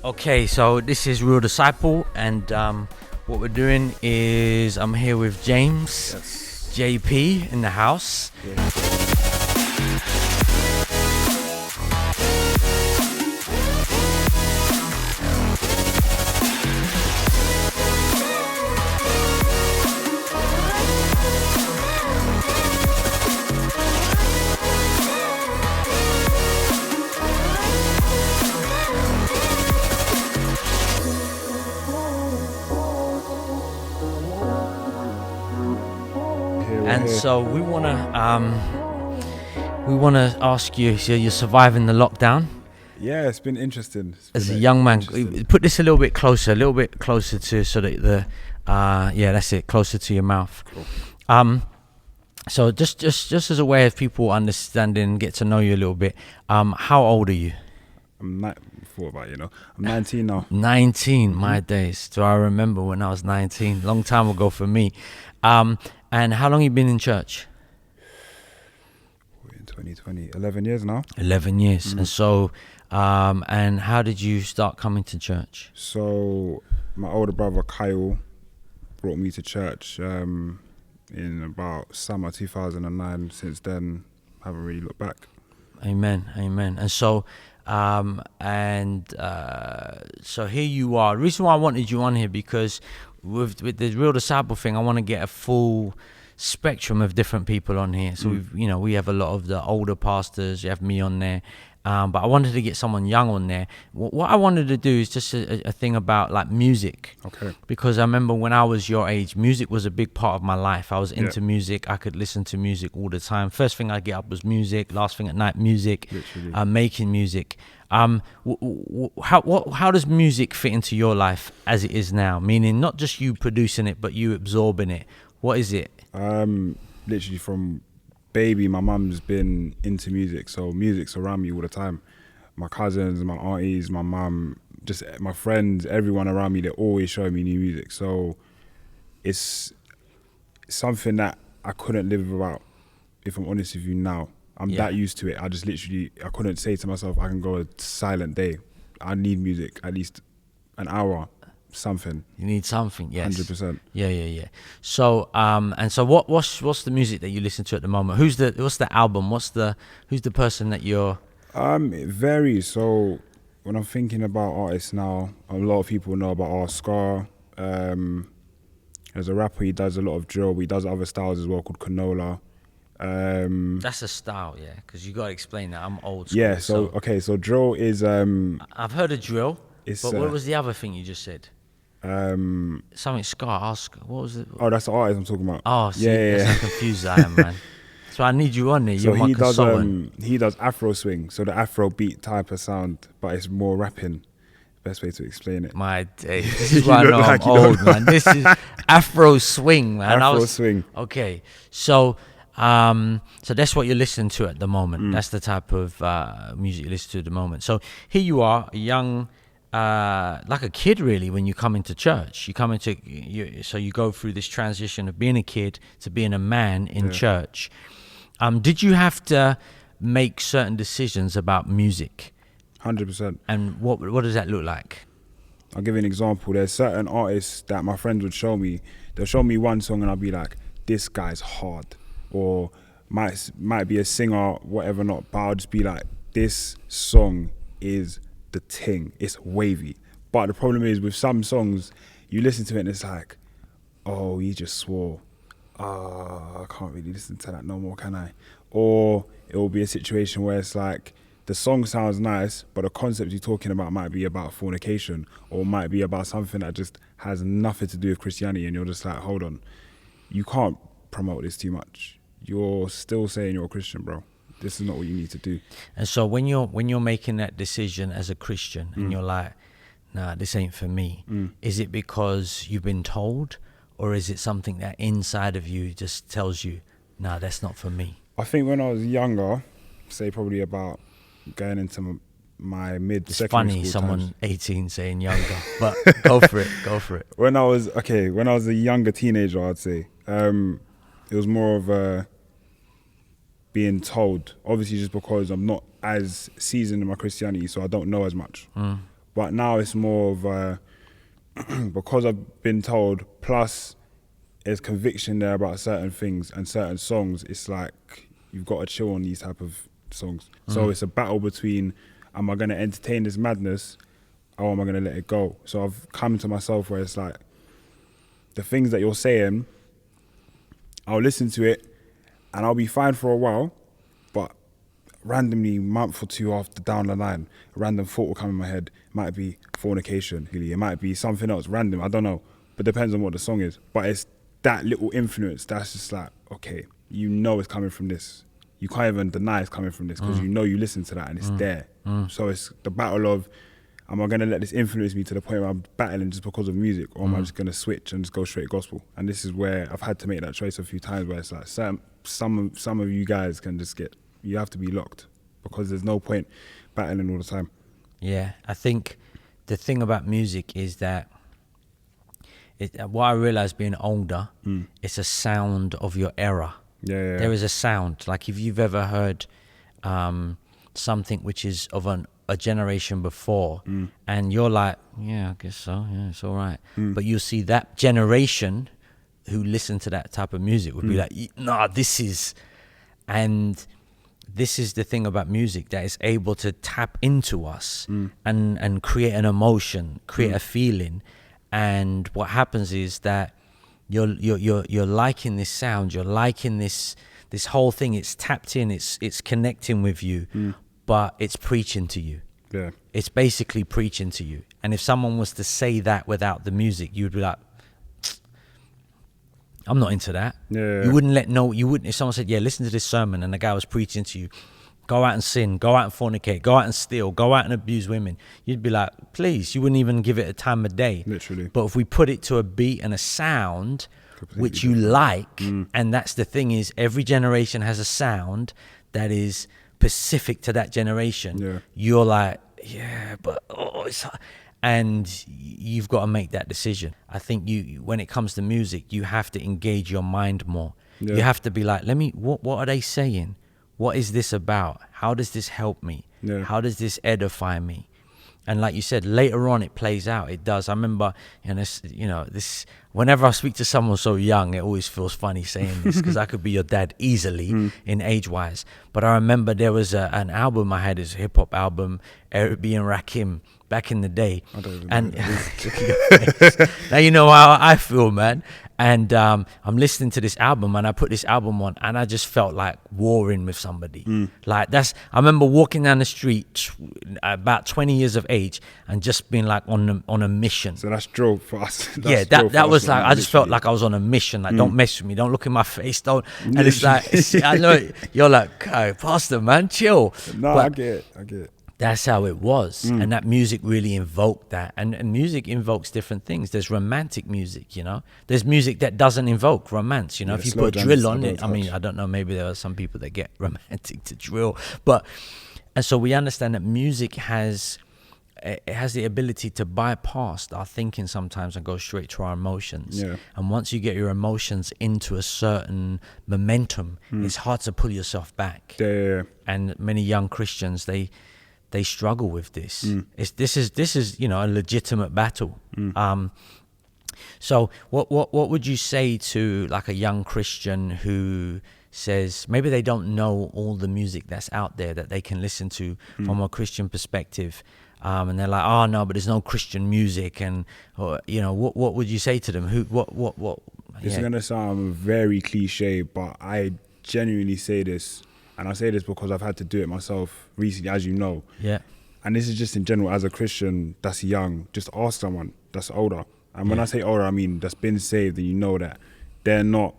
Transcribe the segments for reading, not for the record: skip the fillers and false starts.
Okay, so this is Real Disciple, and what we're doing is I'm here with James, Yes. JP in the house. Yeah. And so we wanna ask you. So you're surviving the lockdown Yeah, it's been interesting. as a young man. Put this a little bit closer to so that that's it, closer to your mouth. Cool. So just as a way of people understanding, get to know you a little bit. How old are you? I'm 19 now. 19, my days. Do I remember when I was 19? Long time ago for me. And how long you been in church? We're in 2020, 11 years now. 11 years. And so, and how did you start coming to church? So my older brother Kyle brought me to church in about summer 2009. Since then, I haven't really looked back. Amen. And so, so here you are. The reason why I wanted you on here, because with the Real Disciple thing, I want to get a full spectrum of different people on here. So we have a lot of the older pastors. You have me on there, but I wanted to get someone young on there. What I wanted to do is just a thing about like music. Okay. Because I remember when I was your age, music was a big part of my life. I was into music. I could listen to music all the time. First thing I get up was music. Last thing at night, music. Literally. Making music. How does music fit into your life as it is now? Meaning not just you producing it, but you absorbing it. What is it? Literally from baby, my mum's been into music, so music's around me all the time. My cousins, my aunties, my mum, just my friends, everyone around me, they're always showing me new music. So it's something that I couldn't live without, if I'm honest with you now. I'm that used to it. I couldn't say to myself, I can go a silent day. I need music, at least an hour, something. You need something, yes. 100%. Yeah. So, and so what's the music that you listen to at the moment? What's the album? Who's the person that you're... It varies. So when I'm thinking about artists now, a lot of people know about R. Scar. There's a rapper, he does a lot of drill, but he does other styles as well, called Canola. That's a style, yeah, because you got to explain that. I'm old school. Yeah, so drill is... I've heard of drill, but what was the other thing you just said? Something Scar, ask, what was it? Oh, that's the artist I'm talking about. Oh, see, that's how confused I am, man. So I need you on there. You're my consultant. He does Afro swing, so the Afro beat type of sound, but it's more rapping. Best way to explain it. My days. This is why I know I'm old, man. This is Afro swing, man. Afro swing. Okay, so that's what you're listening to at the moment. That's the type of music you listen to at the moment. So here you are, a young, like a kid really, when you come into church. So you go through this transition of being a kid to being a man in church. Did you have to make certain decisions about music? 100%. And what does that look like? I'll give you an example. There's certain artists that my friends would show me. They'll show me one song and I'll be like, this guy's hard. Or might be a singer, whatever not, but I'll just be like, this song is the thing. It's wavy. But the problem is with some songs, you listen to it and it's like, oh, he just swore. I can't really listen to that no more, can I? Or it will be a situation where it's like, the song sounds nice, but the concept you're talking about might be about fornication, or might be about something that just has nothing to do with Christianity, and you're just like, hold on, you can't promote this too much. You're still saying you're a Christian, bro. This is not what you need to do. And so when you're making that decision as a Christian, and you're like, nah, this ain't for me, is it because you've been told, or is it something that inside of you just tells you, nah, that's not for me? I think when I was younger, say probably about going into my It's mid-secondary funny, school someone times. 18 saying younger, but go for it. When I was a younger teenager, I'd say, it was more of being told, obviously just because I'm not as seasoned in my Christianity, so I don't know as much. But now it's more of because I've been told, plus there's conviction there about certain things and certain songs, it's like you've got to chill on these type of songs. So it's a battle between, am I going to entertain this madness or am I going to let it go? So I've come to myself where it's like, the things that you're saying, I'll listen to it and I'll be fine for a while, but randomly, a month or two after down the line, a random thought will come in my head. It might be fornication, really. It might be something else, random, I don't know. But depends on what the song is. But it's that little influence that's just like, okay, you know it's coming from this. You can't even deny it's coming from this because you know you listen to that and it's there. So it's the battle of, am I going to let this influence me to the point where I'm battling just because of music, or am I just going to switch and just go straight gospel? And this is where I've had to make that choice a few times, where it's like some of you guys can just get, you have to be locked because there's no point battling all the time. Yeah, I think the thing about music is that what I realized being older, it's a sound of your era. Yeah. There is a sound. Like if you've ever heard something which is of a generation before, and you're like, yeah, I guess so. Yeah, it's all right. But you'll see that generation who listen to that type of music would be like, nah, this is... And this is the thing about music, that it's able to tap into us and create an emotion, create a feeling. And what happens is that you're liking this sound, you're liking this whole thing. It's tapped in, it's connecting with you, but it's preaching to you. Yeah. It's basically preaching to you. And if someone was to say that without the music, you'd be like, I'm not into that. Yeah. You wouldn't, if someone said, yeah, listen to this sermon and the guy was preaching to you, go out and sin, go out and fornicate, go out and steal, go out and abuse women, you'd be like, please, you wouldn't even give it a time of day. Literally. But if we put it to a beat and a sound, Completely which you different. like, and that's the thing, is every generation has a sound that is specific to that generation. Yeah. You're like, yeah, but it's... And you've got to make that decision. I think when it comes to music, you have to engage your mind more. Yeah. You have to be like, what are they saying? What is this about? How does this help me? Yeah. How does this edify me? And like you said, later on it plays out. It does. I remember, this. Whenever I speak to someone so young, it always feels funny saying this because I could be your dad easily in age-wise. But I remember there was an album I had, is a hip-hop album, Arabian Rakim, back in the day. I don't even And know now you know how I feel, man. And I'm listening to this album, and I put this album on, and I just felt like warring with somebody. Like I remember walking down the street about 20 years of age and just being like on a mission. So that's drill for us. That was like, I just felt like I was on a mission. Like, don't mess with me, don't look in my face, don't. And it's like, I know you're like, hey, Pastor, man, chill. No, But I get it. that's how it was. And that music really invoked that. And music invokes different things. There's romantic music, There's music that doesn't invoke romance, Yeah, If you slow put jams, drill on slow it, I mean, touch. I don't know, maybe there are some people that get romantic to drill. And so we understand that music has the ability to bypass our thinking sometimes and go straight to our emotions. Yeah. And once you get your emotions into a certain momentum, it's hard to pull yourself back. Yeah. And many young Christians, they struggle with this. This is a legitimate battle. So what would you say to like a young Christian who says maybe they don't know all the music that's out there that they can listen to from a Christian perspective, and they're like, oh no, but there's no Christian music, and what would you say to them? It's gonna sound very cliche, but I genuinely say this. And I say this because I've had to do it myself recently, as you know. Yeah. And this is just in general, as a Christian that's young, just ask someone that's older. And when I say older, I mean that's been saved, and you know that they're not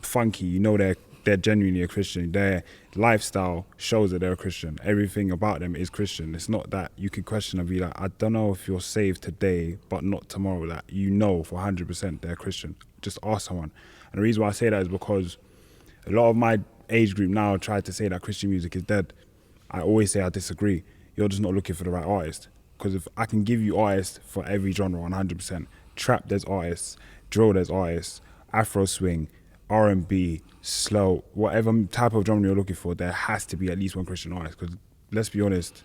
funky. You know they're genuinely a Christian. Their lifestyle shows that they're a Christian. Everything about them is Christian. It's not that you could question and be like, I don't know if you're saved today, but not tomorrow. That you know for 100% they're Christian. Just ask someone. And the reason why I say that is because a lot of my age group now try to say that Christian music is dead. I always say I disagree. You're just not looking for the right artist. Because if I can give you artists for every genre 100%, trap there's artists, drill there's artists, Afro swing, R&B, slow, whatever type of genre you're looking for, there has to be at least one Christian artist. Because let's be honest,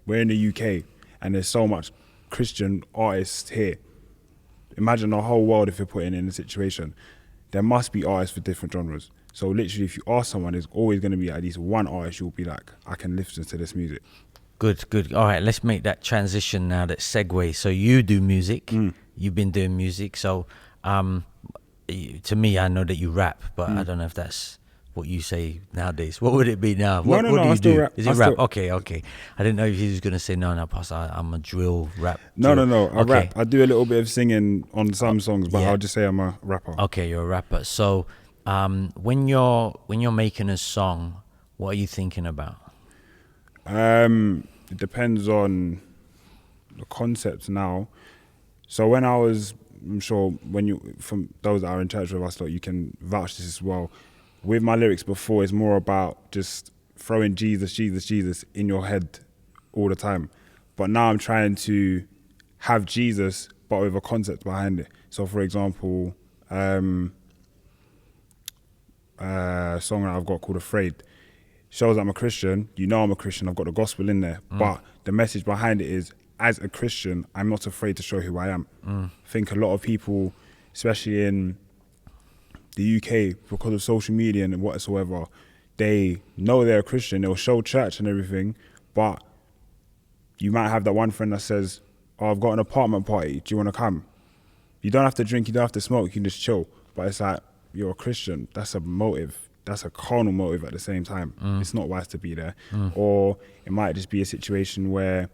we're in the UK and there's so much Christian artists here. Imagine the whole world if you're putting in a situation. There must be artists for different genres. So literally, if you ask someone, there's always going to be at least one artist you'll be like, I can listen to this music. Good. All right, let's make that transition now, that segue. So you do music. You've been doing music. So to me, I know that you rap, but I don't know if that's what you say nowadays. What would it be now? What do you do? Rap. Is it rap? Okay. I didn't know if he was going to say, no, Pastor, I'm a drill rap. No. I rap. I do a little bit of singing on some songs, but I'll just say I'm a rapper. Okay, you're a rapper. So when you're making a song, what are you thinking about? It depends on the concept now. So when I was, I'm sure from those that are in church with us, like, you can vouch this as well. With my lyrics before, it's more about just throwing Jesus in your head all the time. But now I'm trying to have Jesus, but with a concept behind it. So for example, a song that I've got called Afraid shows I'm a Christian. You know I'm a Christian. I've got the gospel in there. But the message behind it is, as a Christian, I'm not afraid to show who I am. I think a lot of people, especially in the UK, because of social media and whatsoever, they know they're a Christian. They'll show church and everything, but you might have that one friend that says, I've got an apartment party. Do you want to come? You don't have to drink. You don't have to smoke. You can just chill. But it's like, you're a Christian. That's a motive. That's a carnal motive at the same time. It's not wise to be there. Or it might just be a situation where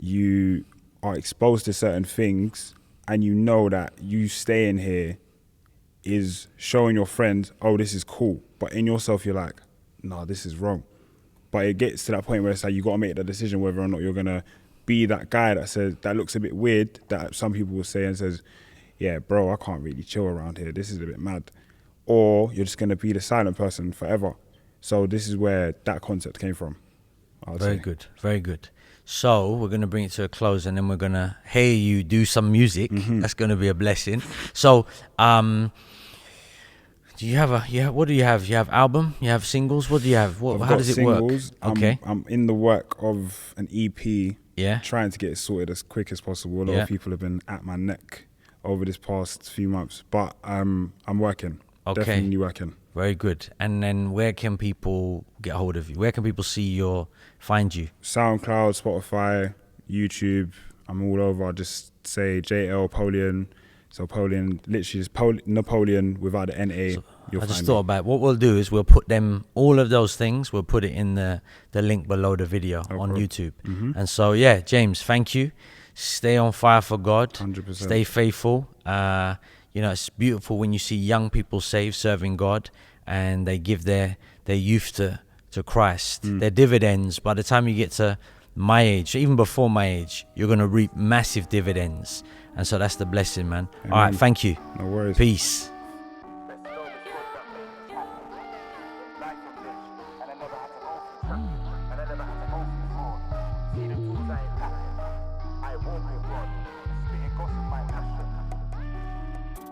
you are exposed to certain things and you know that you staying here is showing your friends, oh, this is cool. But in yourself, you're like, no, this is wrong. But it gets to that point where it's like, you got to make the decision whether or not you're going to be that guy that says, that looks a bit weird, that some people will say and says, yeah, bro, I can't really chill around here. This is a bit mad. Or you're just going to be the silent person forever. So this is where that concept came from. Very good. So we're going to bring it to a close, and then we're going to hear you do some music. That's going to be a blessing. So do you have what do you have? You have album? You have singles? What do you have? How does it work? Okay. I'm in the work of an EP. Yeah. Trying to get it sorted as quick as possible. A lot of people have been at my neck over this past few months, but I'm working. Okay. Definitely working. Very good. And then where can people get hold of you? Where can people find you? SoundCloud, Spotify, YouTube. I'm all over. Just say JL Polian. So Polian, literally just Napoleon without the NA. So I just thought about it. What we'll do is we'll put all of those things, we'll put it in the link below the video on YouTube. And so, yeah, James, thank you. Stay on fire for God. 100%. Stay faithful. It's beautiful when you see young people saved, serving God, and they give their youth to Christ. Their dividends, by the time you get to my age, even before my age, you're going to reap massive dividends. And so that's the blessing, man. Amen. All right, thank you. No worries. Peace.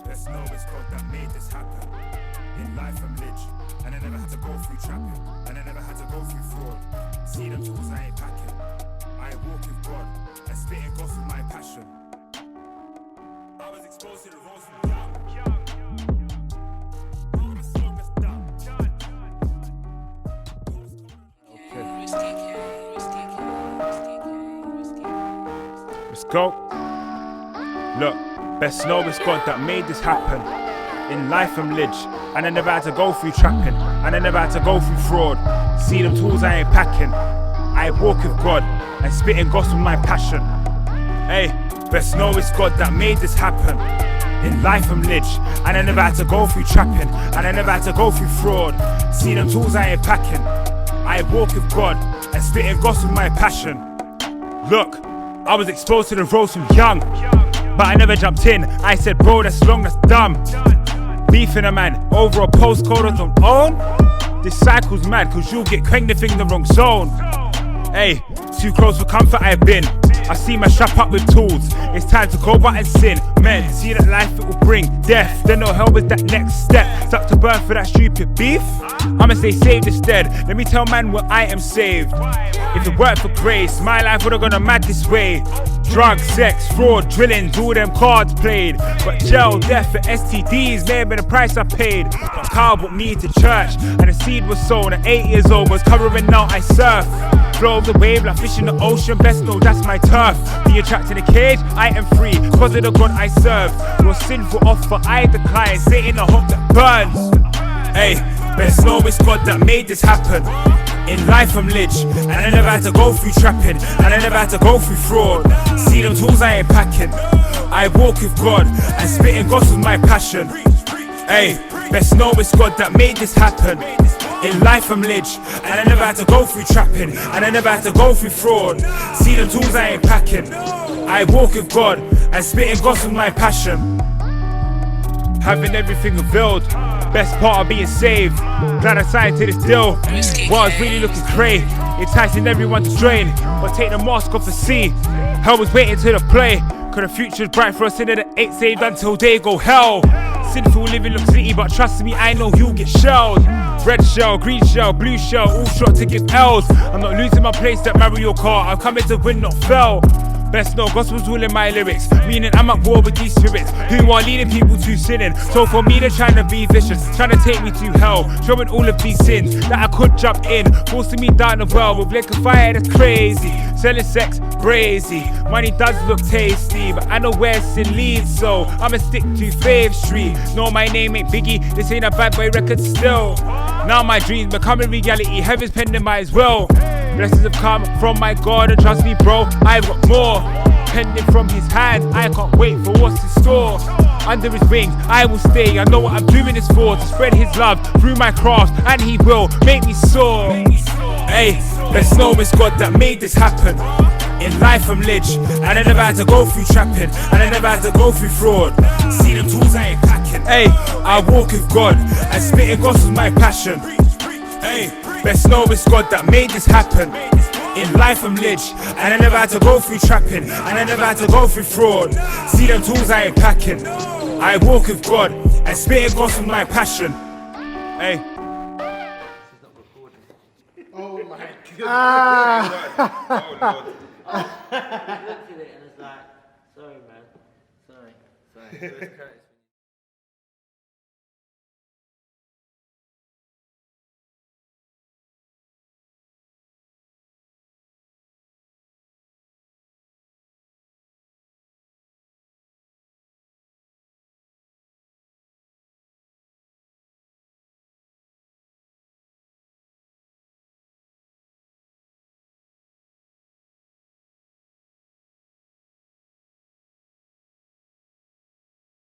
Let's know it's God that made this happen. In life I'm lich, and I never had to go through trapping, and I never had to go through fraud. See them tools I ain't packing. I walk with God, and spitting gospel my passion. I was exposed to the roads from young. Let's go. Look, best know it's God that made this happen. In life I'm lich, and I never had to go through trapping, and I never had to go through fraud. See them tools I ain't packing. I walk with God, and spitting gospel my passion. Hey, best know it's God that made this happen. In life I'm lich, and I never had to go through trapping, and I never had to go through fraud. See them tools I ain't packing. I walk with God, and spitting gospel my passion. Look, I was exposed to the roads from young, but I never jumped in. I said, bro, that's long, that's dumb. Beefing a man over a postcode I don't own. This cycle's mad, cause you'll get cranked if in the wrong zone. Hey, too close for comfort I've been. I see my strap up with tools. It's time to go back and sin. Men, see that life it will bring death. Then no hell with that next step. Stuck to birth for that stupid beef. I'ma stay saved instead. Let me tell man what I am saved. If it weren't for grace, my life would've gone mad this way. Drugs, sex, fraud, drillings, all them cards played. But jail, death, and STDs may have been the price I paid. But Carl brought me to church, and the seed was sown at 8 years old. Was covering now I surf. Flow of the wave like fish in the ocean, best know that's my turf. Be trapped in a cage, I am free, cause of the God I serve. Your sinful offer I decline, Satan a hook that burns. Hey, best know it's God that made this happen. In life I'm lich, and I never had to go through trapping, and I never had to go through fraud. See them tools I ain't packing, I walk with God, and spitting gospel's my passion. Hey, best know it's God that made this happen. In life I'm lich, and I never had to go through trapping, and I never had to go through fraud. See them tools I ain't packing, I walk with God, and spitting gospel's my passion. Having everything revealed, best part of being saved. Glad I signed to this deal. What I was really looking cray, enticing everyone to drain, but take the mask off the sea. Hell was waiting to the play, cause the future's bright for a sinner that ain't saved until they go hell. Sinful living looks litty, but trust me, I know you'll get shelled. Red shell, green shell, blue shell, all shot to give L's. I'm not losing my place at Mario Kart, I'm coming to win, not fail. Best know gospel's all in my lyrics, meaning I'm at war with these spirits who are leading people to sinning. So for me they're trying to be vicious, trying to take me to hell, showing all of these sins that I could jump in, forcing me down the well with liquor fire that's crazy. Selling sex, brazy, money does look tasty, but I know where sin leads, so I'ma stick to Faith Street. No, my name ain't Biggie, this ain't a bad boy record still. Now my dreams becoming reality, heaven's pending might as well. Blessings have come from my God, and trust me bro, I've got more pending from his hands. I can't wait for what's in store. Under his wings I will stay, I know what I'm doing this for, to spread his love through my craft, and he will make me soar. Hey, best know it's God that made this happen. In life I'm lich, and I never had to go through trapping, and I never had to go through fraud. See them tools I ain't packing. Hey, I walk with God, and spitting gospel's my passion. Hey, best know it's God that made this happen. In life I'm lich, and I never had to go through trapping, and I never had to go through fraud. See them tools I ain't packing, I walk with God, and spitting gospel's my passion. Hey. Oh my God. Oh Lord. I looked at it and it's like, sorry man, sorry.